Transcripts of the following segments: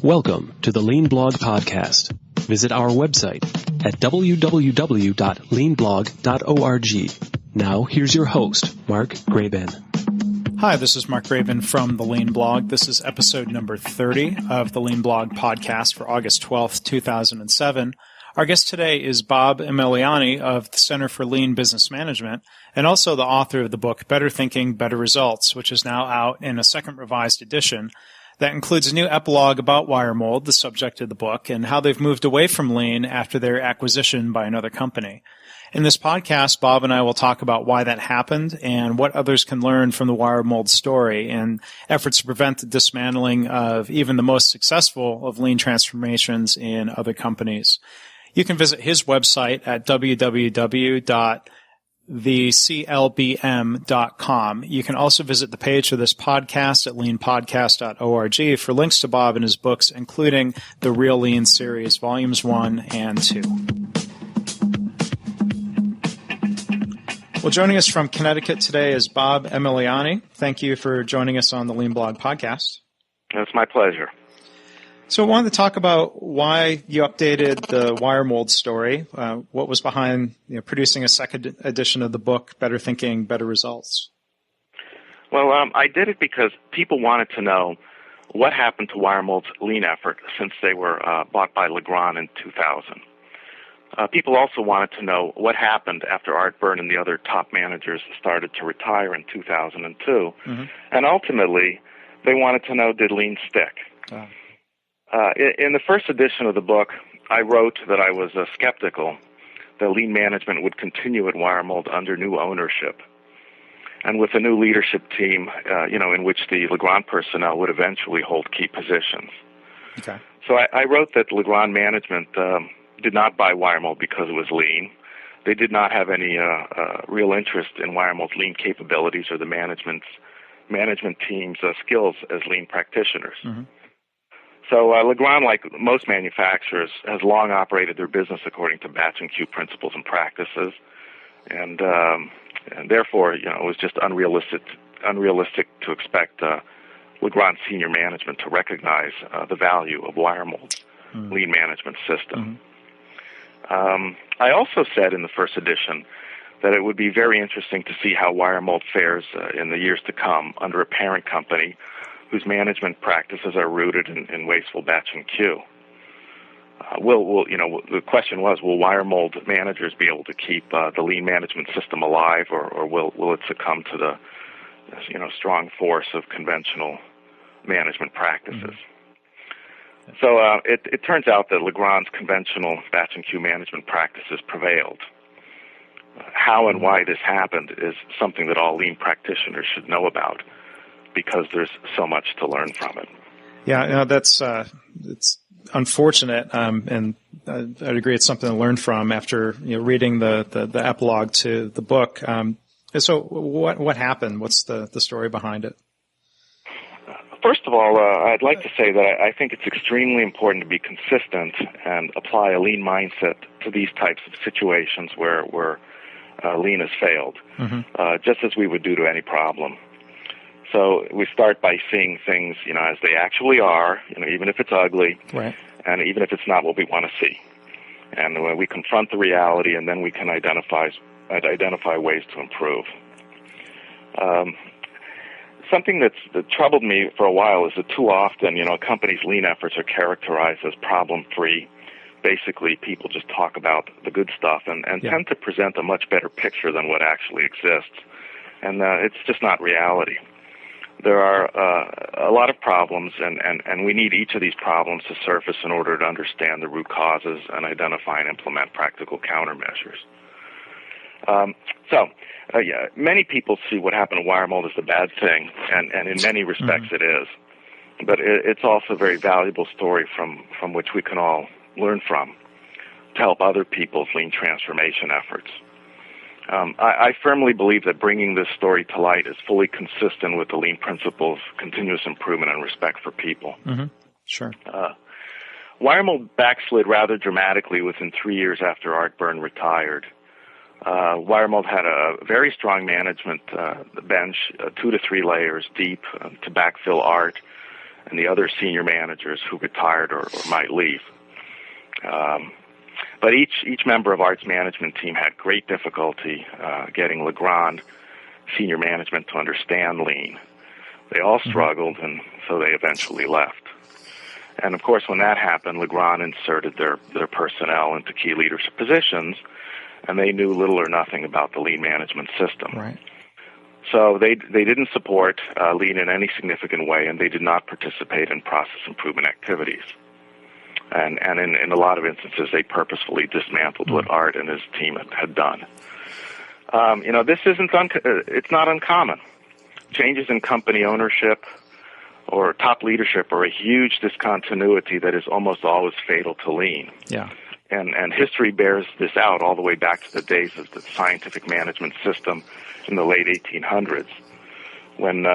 Welcome to the Lean Blog Podcast. Visit our website at www.leanblog.org. Now, here's your host, Mark Graban. Hi, this is Mark Graban from the Lean Blog. This is episode number 30 of the Lean Blog Podcast for August 12th, 2007. Our guest today is Bob Emiliani of the Center for Lean Business Management and also the author of the book Better Thinking, Better Results, which is now out in a second revised edition that includes a new epilogue about Wiremold, the subject of the book, and how they've moved away from Lean after their acquisition by another company. In this podcast, Bob and I will talk about why that happened and what others can learn from the Wiremold story and efforts to prevent the dismantling of even the most successful of Lean transformations in other companies. You can visit his website at www.theclbm.com. You can also visit the page for this podcast at leanpodcast.org for links to Bob and his books, including the Real Lean series, volumes 1 and 2. Well, joining us from Connecticut today is Bob Emiliani. Thank you for joining us on the Lean Blog Podcast. It's my pleasure. So I wanted to talk about why you updated the Wiremold story. What was behind producing a second edition of the book, Better Thinking, Better Results? Well, I did it because people wanted to know what happened to Wiremold's Lean effort since they were bought by Legrand in 2000. People also wanted to know what happened after Art Byrne and the other top managers started to retire in 2002. Mm-hmm. And ultimately, they wanted to know, did Lean stick? In the first edition of the book, I wrote that I was skeptical that Lean management would continue at Wiremold under new ownership and with a new leadership team, in which the Legrand personnel would eventually hold key positions. Okay. So I wrote that Legrand management did not buy Wiremold because it was Lean. They did not have any real interest in Wiremold's Lean capabilities or the management team's skills as Lean practitioners. Mm-hmm. So Legrand, like most manufacturers, has long operated their business according to batch and queue principles and practices, and therefore, it was just unrealistic to expect Legrand senior management to recognize the value of Wiremold's Lean management system. Mm-hmm. I also said in the first edition that it would be very interesting to see how Wiremold fares in the years to come under a parent company whose management practices are rooted in wasteful batch and queue. The question was, will Wiremold managers be able to keep the Lean management system alive, or will it succumb to the strong force of conventional management practices? Mm-hmm. So it turns out that Legrand's conventional batch and queue management practices prevailed. How and why this happened is something that all Lean practitioners should know about, because there's so much to learn from it. Yeah, that's it's unfortunate, and I'd agree it's something to learn from after reading the epilogue to the book. So what happened? What's the story behind it? First of all, I'd like to say that I think it's extremely important to be consistent and apply a Lean mindset to these types of situations where Lean has failed, just as we would do to any problem. So we start by seeing things, as they actually are, even if it's ugly, right, and even if it's not what we want to see. And when we confront the reality, and then we can identify ways to improve. Something that troubled me for a while is that too often, a company's Lean efforts are characterized as problem-free. Basically, people just talk about the good stuff and tend to present a much better picture than what actually exists. And it's just not reality. There are a lot of problems, and we need each of these problems to surface in order to understand the root causes and identify and implement practical countermeasures. Many people see what happened to Wiremold as the bad thing, and in many respects it is. But it's also a very valuable story from which we can all learn from to help other people's Lean transformation efforts. I firmly believe that bringing this story to light is fully consistent with the Lean principles, continuous improvement, and respect for people. Mm-hmm. Sure. Wiremold backslid rather dramatically within 3 years after Art Byrne retired. Wiremold had a very strong management bench, 2 to 3 layers deep to backfill Art, and the other senior managers who retired or might leave. But each member of Art's management team had great difficulty getting Legrand senior management to understand Lean. They all struggled, and so they eventually left. And, of course, when that happened, Legrand inserted their personnel into key leadership positions, and they knew little or nothing about the Lean management system. Right. So they didn't support Lean in any significant way, and they did not participate in process improvement activities. And in a lot of instances, they purposefully dismantled what Art and his team had done. This it's not uncommon. Changes in company ownership or top leadership are a huge discontinuity that is almost always fatal to Lean. Yeah. And history bears this out all the way back to the days of the scientific management system in the late 1800s. When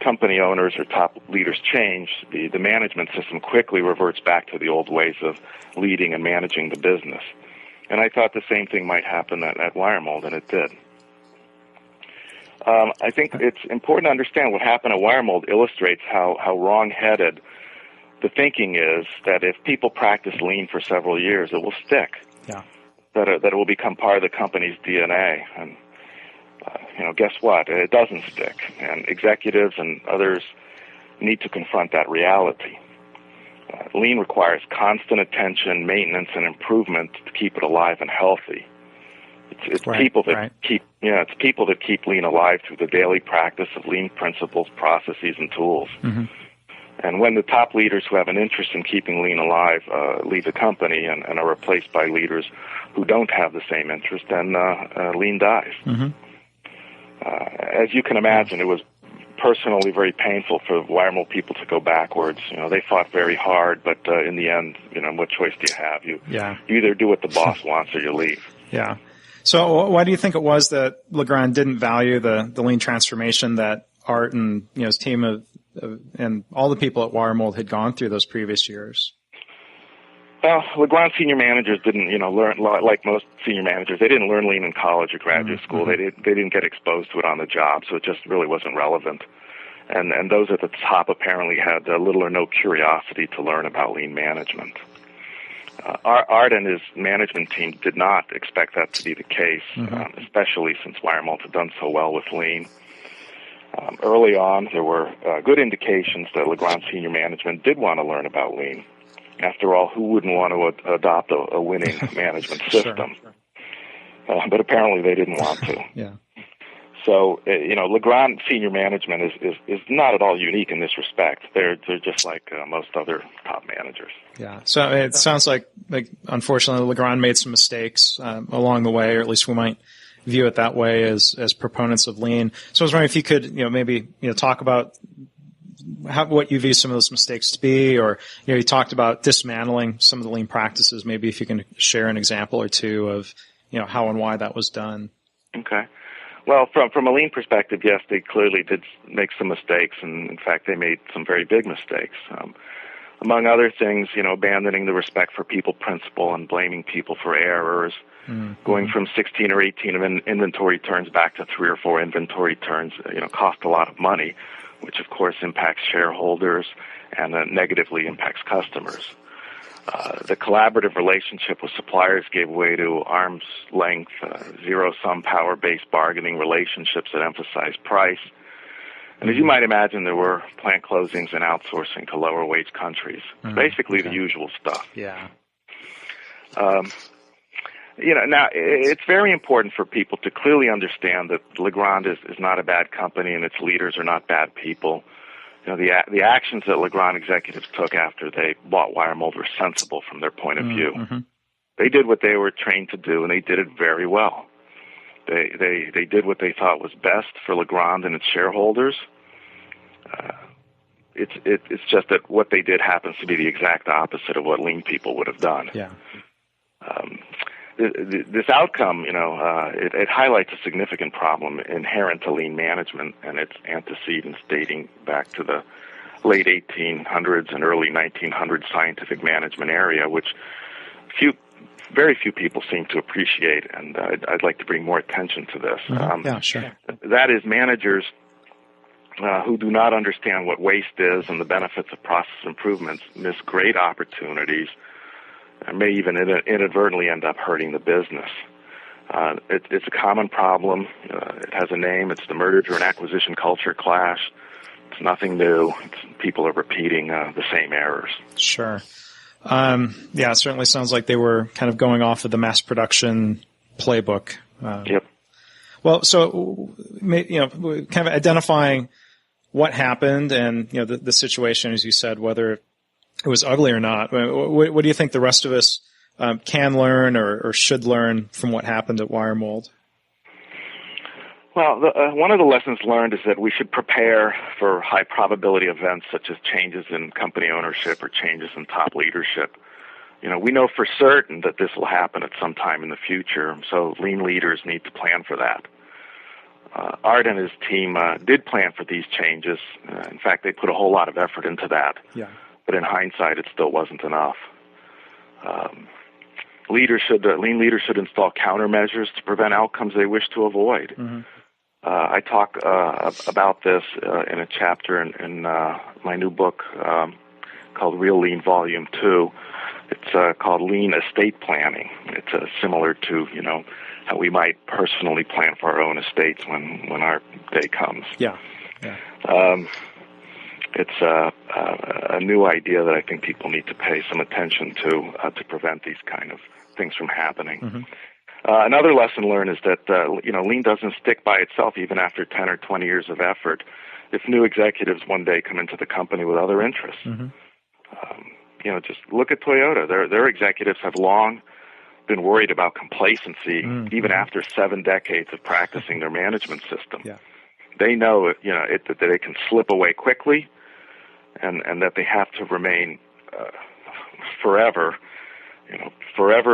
company owners or top leaders change, the management system quickly reverts back to the old ways of leading and managing the business. And I thought the same thing might happen at Wiremold, and it did. I think it's important to understand what happened at Wiremold illustrates how wrong-headed the thinking is that if people practice Lean for several years, it will stick. Yeah. That it will become part of the company's DNA. And guess what? It doesn't stick. And executives and others need to confront that reality. Lean requires constant attention, maintenance, and improvement to keep it alive and healthy. It's people that keep Lean alive through the daily practice of Lean principles, processes, and tools. Mm-hmm. And when the top leaders who have an interest in keeping Lean alive leave the company and are replaced by leaders who don't have the same interest, then Lean dies. Mm-hmm. As you can imagine, it was personally very painful for Wiremold people to go backwards. They fought very hard, but in the end, what choice do you have? You either do what the boss wants or you leave. Yeah. So why do you think it was that Legrand didn't value the Lean transformation that Art and his team and all the people at Wiremold had gone through those previous years? Well, Legrand senior managers didn't, learn, like most senior managers, they didn't learn Lean in college or graduate school. They didn't get exposed to it on the job, so it just really wasn't relevant. And those at the top apparently had little or no curiosity to learn about Lean management. Art and his management team did not expect that to be the case, especially since Wiremold had done so well with Lean. Early on, there were good indications that Legrand senior management did want to learn about Lean. After all, who wouldn't want to adopt a winning management system? Sure. But apparently they didn't want to. Yeah. So, Legrand senior management is not at all unique in this respect. They're just like most other top managers. Yeah. So it sounds like unfortunately Legrand made some mistakes along the way, or at least we might view it that way as proponents of Lean. So I was wondering if you could, maybe talk about what you view some of those mistakes to be, or you talked about dismantling some of the Lean practices. Maybe if you can share an example or two of how and why that was done. Okay. Well, from a Lean perspective, yes, they clearly did make some mistakes, and in fact, they made some very big mistakes. Among other things, abandoning the respect for people principle and blaming people for errors, going from 16 or 18 of inventory turns back to 3 or 4 inventory turns, cost a lot of money, which of course impacts shareholders and negatively impacts customers. The collaborative relationship with suppliers gave way to arm's length, zero-sum power-based bargaining relationships that emphasize price. And as you might imagine, there were plant closings and outsourcing to lower-wage countries. Basically the usual stuff. Yeah. Now, it's very important for people to clearly understand that Legrand is not a bad company and its leaders are not bad people. The actions that Legrand executives took after they bought Wiremold were sensible from their point of view. They did what they were trained to do, and they did it very well. They did what they thought was best for Legrand and its shareholders. It's just that what they did happens to be the exact opposite of what Lean people would have done. Yeah. This outcome, it highlights a significant problem inherent to Lean management and its antecedents dating back to the late 1800s and early 1900s scientific management area, which very few people seem to appreciate, and I'd like to bring more attention to this. Yeah, sure. That is, managers who do not understand what waste is and the benefits of process improvements miss great opportunities and may even inadvertently end up hurting the business. It's a common problem. It has a name. It's the merger and acquisition culture clash. It's nothing new. People are repeating the same errors. Sure. It certainly sounds like they were kind of going off of the mass production playbook. Yep. Well, so, kind of identifying what happened and, the situation, as you said, whether it was ugly or not. What do you think the rest of us can learn or should learn from what happened at Wiremold? Well, one of the lessons learned is that we should prepare for high probability events such as changes in company ownership or changes in top leadership. We know for certain that this will happen at some time in the future, so lean leaders need to plan for that. Art and his team did plan for these changes. In fact, they put a whole lot of effort into that. Yeah. But in hindsight, it still wasn't enough. Lean leaders should install countermeasures to prevent outcomes they wish to avoid. Mm-hmm. I talk about this in a chapter in my new book called Real Lean Volume 2. It's called Lean Estate Planning. It's similar to, how we might personally plan for our own estates when our day comes. Yeah. It's a new idea that I think people need to pay some attention to prevent these kind of things from happening. Mm-hmm. Another lesson learned is that, lean doesn't stick by itself even after 10 or 20 years of effort if new executives one day come into the company with other interests. Mm-hmm. Just look at Toyota. Their executives have long been worried about complacency, mm-hmm. even after 7 decades of practicing their management system. Yeah. They know, that they can slip away quickly and that they have to remain forever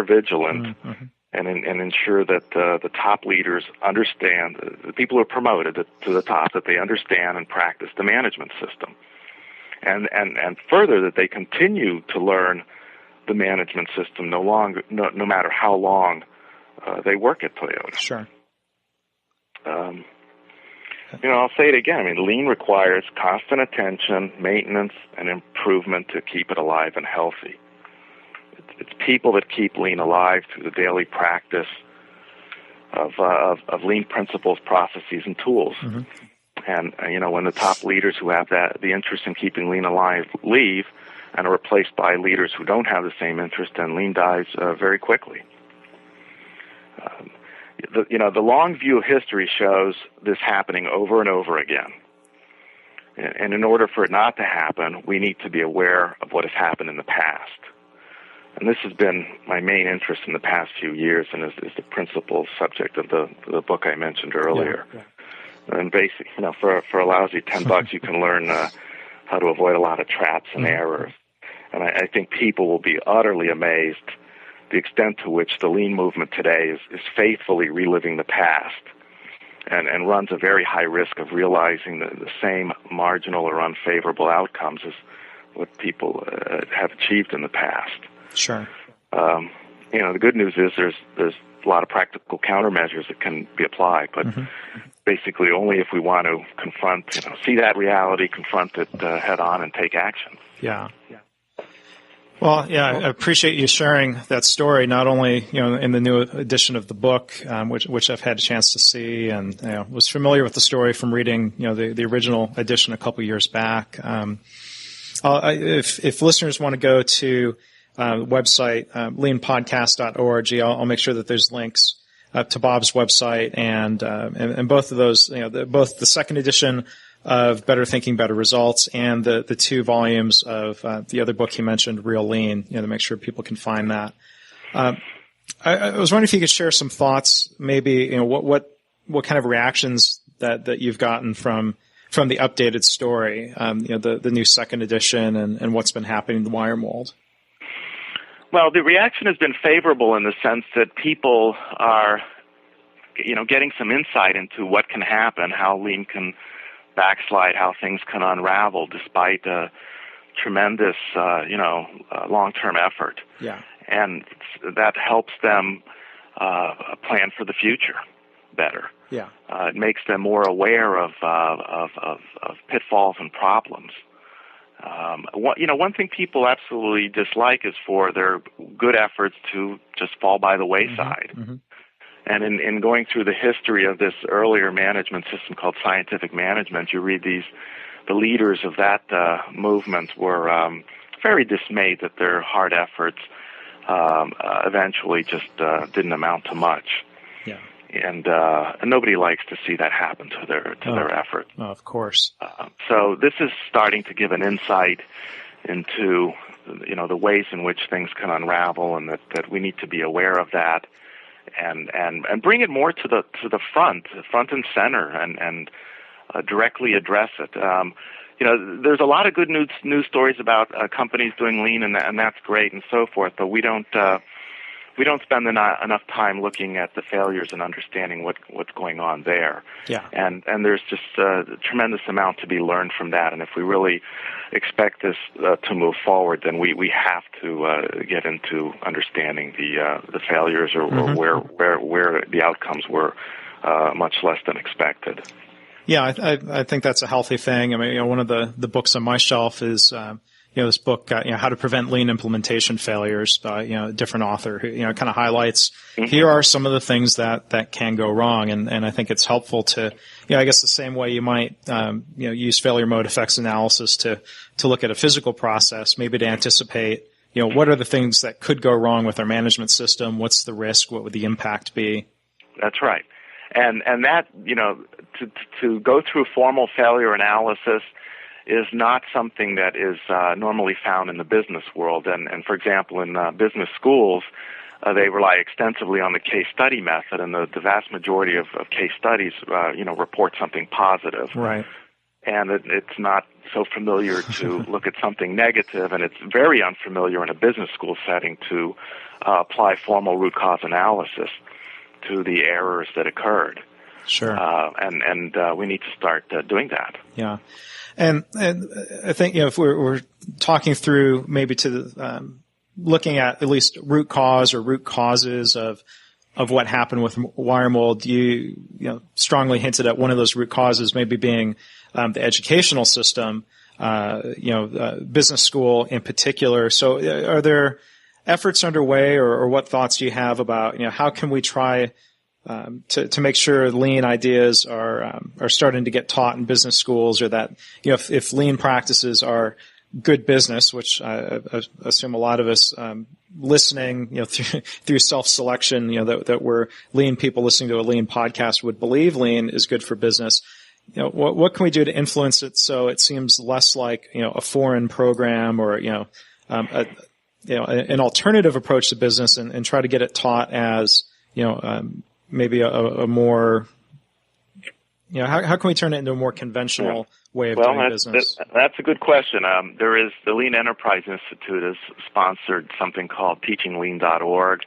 vigilant. Mm-hmm. And ensure that the top leaders understand, the people who are promoted to the top, that they understand and practice the management system. And further, that they continue to learn the management system no matter how long they work at Toyota. Sure. I'll say it again. Lean requires constant attention, maintenance, and improvement to keep it alive and healthy. It's people that keep lean alive through the daily practice of lean principles, processes, and tools. Mm-hmm. And when the top leaders who have the interest in keeping lean alive leave and are replaced by leaders who don't have the same interest, then lean dies very quickly. The long view of history shows this happening over and over again. And in order for it not to happen, we need to be aware of what has happened in the past. And this has been my main interest in the past few years, and is the principal subject of the book I mentioned earlier. Yeah. And basically, for a lousy $10, you can learn how to avoid a lot of traps and errors. And I think people will be utterly amazed the extent to which the lean movement today is faithfully reliving the past, and runs a very high risk of realizing the same marginal or unfavorable outcomes as what people have achieved in the past. Sure. The good news is there's a lot of practical countermeasures that can be applied, but mm-hmm. basically only if we want to see that reality, confront it head on, and take action. Yeah. Well, yeah, I appreciate you sharing that story, not only, in the new edition of the book, which I've had a chance to see, and, was familiar with the story from reading, the original edition a couple years back. If listeners want to go to website, leanpodcast.org. I'll make sure that there's links to Bob's website and both of those, both the second edition of Better Thinking, Better Results and the 2 volumes of the other book he mentioned, Real Lean, to make sure people can find that. I was wondering if you could share some thoughts, maybe, what kind of reactions that you've gotten from the updated story, the new second edition and what's been happening in Wiremold. Well, the reaction has been favorable in the sense that people are, getting some insight into what can happen, how lean can backslide, how things can unravel despite tremendous, long-term effort. Yeah. And that helps them plan for the future better. Yeah. It makes them more aware of pitfalls and problems. One thing people absolutely dislike is for their good efforts to just fall by the wayside. Mm-hmm. And in going through the history of this earlier management system called scientific management, you read the leaders of that movement were very dismayed that their hard efforts eventually just didn't amount to much. Yeah. And nobody likes to see that happen to their effort. Oh, of course. So this is starting to give an insight into the ways in which things can unravel, and that we need to be aware of that, and bring it more to the front and center, and directly address it. There's a lot of good news stories about companies doing lean, and that's great and so forth. But we don't spend enough time looking at the failures and understanding what's going on there. Yeah. And there's just a tremendous amount to be learned from that. And if we really expect this to move forward, then we have to get into understanding the failures or where the outcomes were much less than expected. Yeah, I think that's a healthy thing. I mean, one of the books on my shelf is, this book, How to Prevent Lean Implementation Failures by, a different author who, kind of highlights, here are some of the things that can go wrong. And I think it's helpful to, I guess the same way you might, use failure mode effects analysis to look at a physical process, maybe to anticipate, what are the things that could go wrong with our management system? What's the risk? What would the impact be? That's right. And that, to go through formal failure analysis is not something that is normally found in the business world. And for example, in business schools, they rely extensively on the case study method, and the vast majority of case studies, report something positive. Right. And it's not so familiar to look at something negative, and it's very unfamiliar in a business school setting to apply formal root cause analysis to the errors that occurred. Sure. And we need to start doing that. Yeah. And I think, if we're talking through maybe to looking at least root cause or root causes of what happened with Wiremold, you strongly hinted at one of those root causes maybe being the educational system, business school in particular. So are there efforts underway, or what thoughts do you have about, how can we try to make sure lean ideas are starting to get taught in business schools, or that, if lean practices are good business, which I assume a lot of us listening, through self-selection, that we're lean people listening to a lean podcast would believe lean is good for business. What can we do to influence it so it seems less like, a foreign program, or, an alternative approach to business, and try to get it taught as, maybe a more, how can we turn it into a more conventional way of doing business? That's a good question. There is the Lean Enterprise Institute has sponsored something called teachinglean.org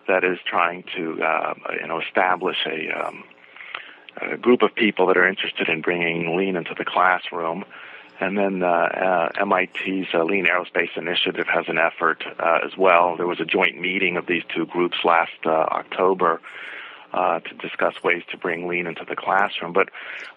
that is trying to, establish a group of people that are interested in bringing lean into the classroom. And then MIT's Lean Aerospace Initiative has an effort as well. There was a joint meeting of these two groups last October to discuss ways to bring lean into the classroom. But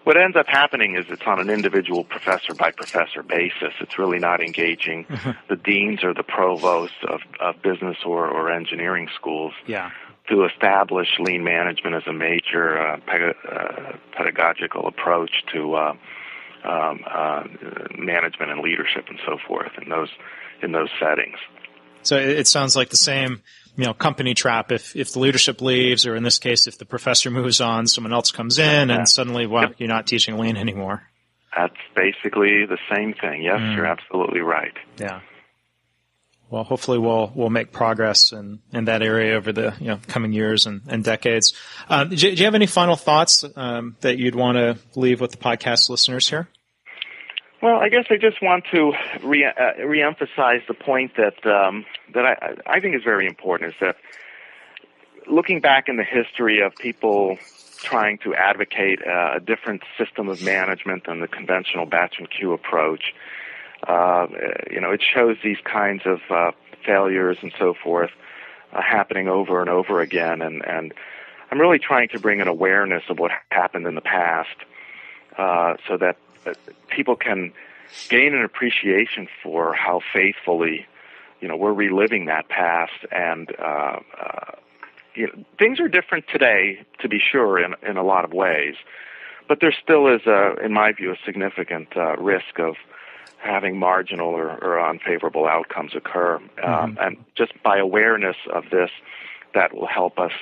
what ends up happening is it's on an individual professor-by-professor basis. It's really not engaging the deans or the provosts of business or engineering schools to establish lean management as a major pedagogical approach to management and leadership and so forth in those settings. So it sounds like the same, company trap. If the leadership leaves, or in this case, if the professor moves on, someone else comes in, and suddenly, you're not teaching lean anymore. That's basically the same thing. Yes, you're absolutely right. Yeah. Well, hopefully we'll make progress in that area over the coming years and decades. Do you have any final thoughts that you'd want to leave with the podcast listeners here? Well, I guess I just want to reemphasize the point that I think is very important, is that looking back in the history of people trying to advocate a different system of management than the conventional batch and queue approach, it shows these kinds of failures and so forth happening over and over again. And I'm really trying to bring an awareness of what happened in the past, so that people can gain an appreciation for how faithfully, we're reliving that past. And things are different today, to be sure, in a lot of ways, but there still is, in my view, a significant risk of having marginal or unfavorable outcomes occur. And just by awareness of this, that will help us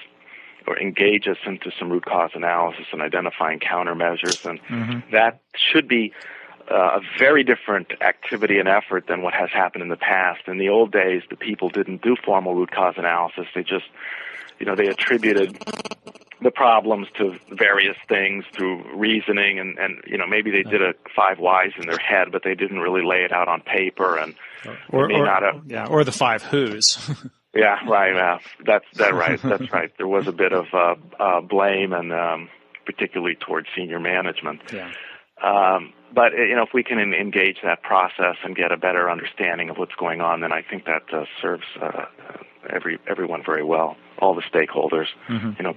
or engage us into some root cause analysis and identifying countermeasures. And that should be a very different activity and effort than what has happened in the past. In the old days, the people didn't do formal root cause analysis. They just, they attributed the problems to various things through reasoning, and maybe they did a 5 whys in their head, but they didn't really lay it out on paper, and or the 5 whos. Yeah, right. That's right. That's right. There was a bit of blame, and particularly towards senior management. Yeah. But if we can engage that process and get a better understanding of what's going on, then I think that serves everyone very well, all the stakeholders,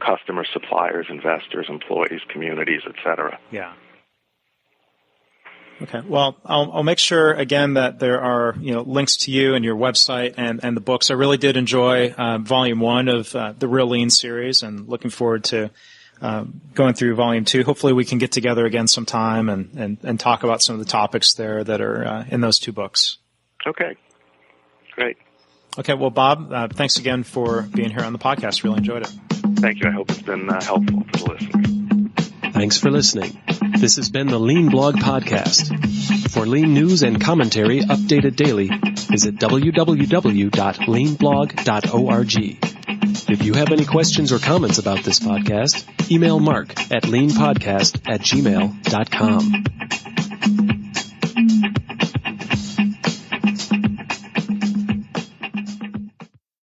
customers, suppliers, investors, employees, communities, etc. Yeah. Okay. Well, I'll make sure again that there are links to you and your website and the books. I really did enjoy Volume 1 of the Real Lean series, and looking forward to going through Volume 2. Hopefully, we can get together again sometime and talk about some of the topics there that are in those 2 books. Okay. Great. Okay. Well, Bob, thanks again for being here on the podcast. Really enjoyed it. Thank you. I hope it's been helpful to the listeners. Thanks for listening. This has been the Lean Blog Podcast. For Lean news and commentary updated daily, visit www.leanblog.org. If you have any questions or comments about this podcast, email Mark at leanpodcast@gmail.com.